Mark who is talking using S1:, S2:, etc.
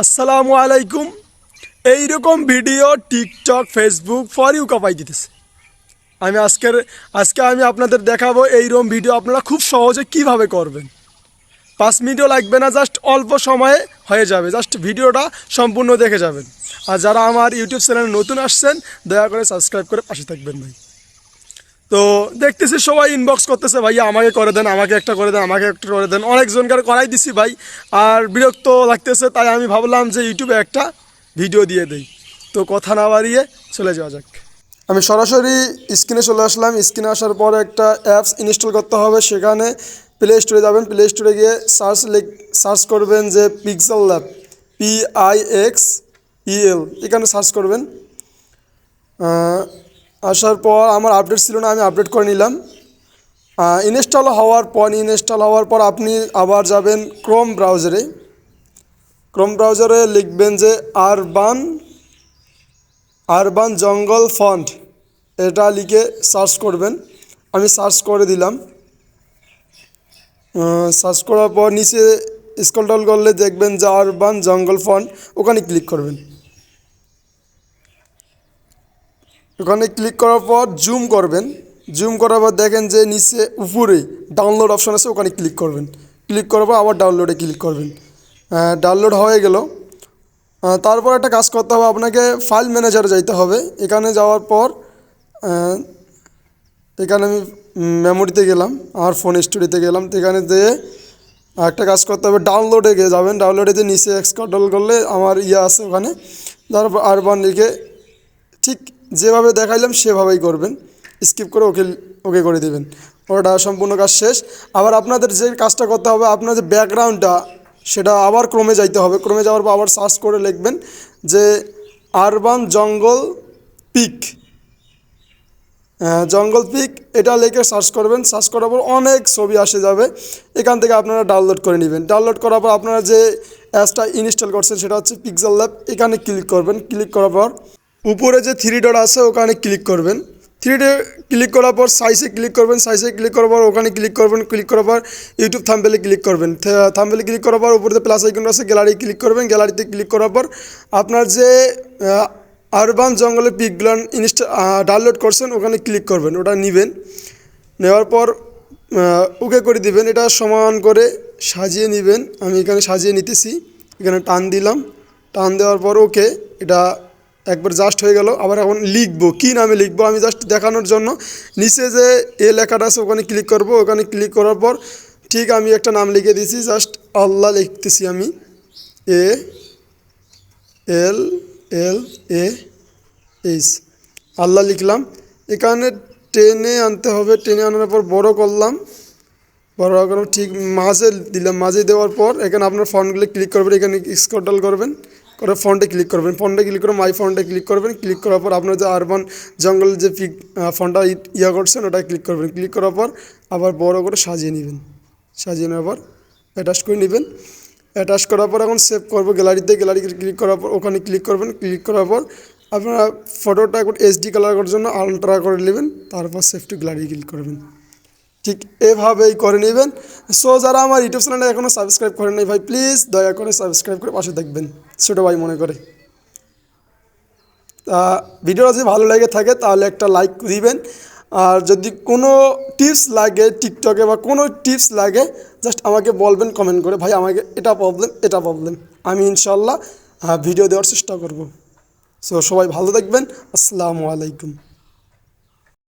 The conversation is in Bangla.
S1: আসসালামু আলাইকুম। এইরকম video TikTok Facebook for you কাপাই দিতেছে। আমি আজকে আমি আপনাদের দেখাবো এইরকম ভিডিও আপনারা খুব সহজে কিভাবে করবেন। 5 মিনিটও লাগবে না, জাস্ট অল্প সময়ে হয়ে যাবে। জাস্ট ভিডিওটা সম্পূর্ণ দেখে যাবেন। আর যারা আমার ইউটিউব চ্যানেলে নতুন আসছেন দয়া করে সাবস্ক্রাইব করে পাশে থাকবেন ভাই। তো দেখতেছি সবাই ইনবক্স করতেছে, ভাইয়া আমাকে করে দেন, আমাকে একটা করে দেন, আমাকে একটা করে দেন। অনেকজনকার করাই দিছি ভাই, আর বিরক্ত লাগতেছে। তাই আমি ভাবলাম যে ইউটিউবে একটা ভিডিও দিয়ে দেই। তো কথা না বাড়িয়ে চলে যাওয়া যাক। আমি সরাসরি স্ক্রিনে চলে আসলাম। স্ক্রিনে আসার পর একটা অ্যাপস ইনস্টল করতে হবে। সেখানে প্লে স্টোরে যাবেন। প্লে স্টোরে গিয়ে সার্চ করবেন যে PixelLab, PIXEL, এখানে সার্চ করবেন। আসার পর আমার আপডেট ছিল না, আমি আপডেট করে নিলাম। ইনস্টল হওয়ার পর আপনি আবার যাবেন ক্রোম ব্রাউজারে। ক্রোম ব্রাউজারে লিখবেন যে আরবান জঙ্গল ফন্ট, এটা লিখে সার্চ করবেন। আমি সার্চ করে দিলাম। সার্চ করার পর নিচে স্ক্রল ডাউন করলে দেখবেন যে আরবান জঙ্গল ফন্ট, ওখানে ক্লিক করবেন। ওখানে ক্লিক করার পর জুম করবেন। জুম করার পর দেখেন যে নিচে উপরে ডাউনলোড অপশন আছে, ওখানে ক্লিক করবেন। ক্লিক করার পর আবার ডাউনলোডে ক্লিক করবেন। ডাউনলোড হয়ে গেল। তারপর একটা কাজ করতে হবে, আপনাকে ফাইল ম্যানেজারে যাইতে হবে। এখানে যাওয়ার পর এখানে আমি মেমোরিতে গেলাম, আমার ফোন স্টোরিতে গেলাম। তো এখানে যেয়ে একটা কাজ করতে হবে, ডাউনলোডে গিয়ে যাবেন। ডাউনলোডে যে নিচে স্ক্রল করলে আমার আছে ওখানে। তারপর আরবান লিখে ঠিক যেভাবে দেখাইলাম সেভাবেই করবেন। স্কিপ করে ওকে করে দেবেন। ওটা সম্পূর্ণ কাজ শেষ। আবার আপনাদের যে কাজটা করতে হবে, আপনার যে ব্যাকগ্রাউন্ডটা সেটা আবার ক্রমে যাইতে হবে। ক্রমে যাওয়ার পর আবার সার্চ করে লিখবেন যে আরবান জঙ্গল পিক, এটা লিখে সার্চ করবেন। সার্চ করার পর অনেক ছবি আসে যাবে। এখান থেকে আপনারা ডাউনলোড করে নেবেন। ডাউনলোড করার পর আপনারা যে অ্যাপসটা ইনস্টল করছেন সেটা হচ্ছে PixelLab। এখানে ক্লিক করবেন। ক্লিক করার পর উপরে যে 3 ডট আছে ওখানে ক্লিক করবেন। 3 ডট ক্লিক করার পর সাইজে ক্লিক করবেন। সাইজে ক্লিক করার পর ওখানে ক্লিক করবেন। ক্লিক করার পর ইউটিউব থাম্বনেলে ক্লিক করবেন। থাম্বনেলে ক্লিক করার পর উপরে প্লাস আইকন আছে, গ্যালারি ক্লিক করবেন। গ্যালারিতে ক্লিক করার পর আপনার যে আরবান জঙ্গলের পিকগুলো ডাউনলোড করছেন ওখানে ক্লিক করবেন, ওটা নেবেন। নেওয়ার পর ওকে করে দিবেন। এটা সমান করে সাজিয়ে নেবেন। আমি এখানে সাজিয়ে নিতেছি। এখানে টান দিলাম। টান দেওয়ার পর ওকে, এটা একবার জাস্ট হয়ে গেল। আবার এখন লিখবো, কী নামে লিখবো আমি জাস্ট দেখানোর জন্য নিচে যে লেখাটা আছে ওখানে ক্লিক করব। ওখানে ক্লিক করার পর ঠিক আমি একটা নাম লিখে দিয়েছি, জাস্ট আল্লাহ লিখতেছি আমি। ALLAH, আল্লাহ লিখলাম। এখানে টেনে আনতে হবে। টেনে আনার পর বড় করলাম। বড় করার ঠিক মাঝে দিলাম। মাঝে দেওয়ার পর এখানে আপনার ফন্টগুলো ক্লিক করবেন। এখানে স্ক্রল করবেন, করে ফন্টে ক্লিক করবেন। ফন্টে ক্লিক করে মাই ফন্টে ক্লিক করবেন। ক্লিক করার পর আপনার যে আরবান জঙ্গল যে ফন্টটা করছেন ওটা ক্লিক করবেন। ক্লিক করার পর আবার বড় করে সাজিয়ে নেবেন। সাজিয়ে নেওয়ার পর অ্যাটাচ করে নেবেন। অ্যাটাচ করার পর এখন সেভ করবো গ্যালারিতে। গ্যালারি ক্লিক করার পর ওখানে ক্লিক করবেন। ক্লিক করার পর আপনারা ফটোটা এখন HD কালার করার জন্য আলট্রা করে নেবেন। তারপর সেভ টু গ্যালারি ক্লিক করবেন। ঠিক এভাবেই করে নেবেন। সো যারা আমার ইউটিউব চ্যানেলটা এখনও সাবস্ক্রাইব করেন নাই ভাই, প্লিজ দয়া করে সাবস্ক্রাইব করে পাশে দেখবেন, ছোটো ভাই মনে করে। ভিডিওটা যদি ভালো লেগে থাকে তাহলে একটা লাইক দিবেন। আর যদি কোনো টিপস লাগে টিকটকে বা কোনো টিপস লাগে জাস্ট আমাকে বলবেন কমেন্ট করে, ভাই আমাকে এটা প্রবলেম, আমি ইনশাল্লাহ ভিডিও দেওয়ার চেষ্টা করব। সো সবাই ভালো থাকবেন। আসসালামু আলাইকুম।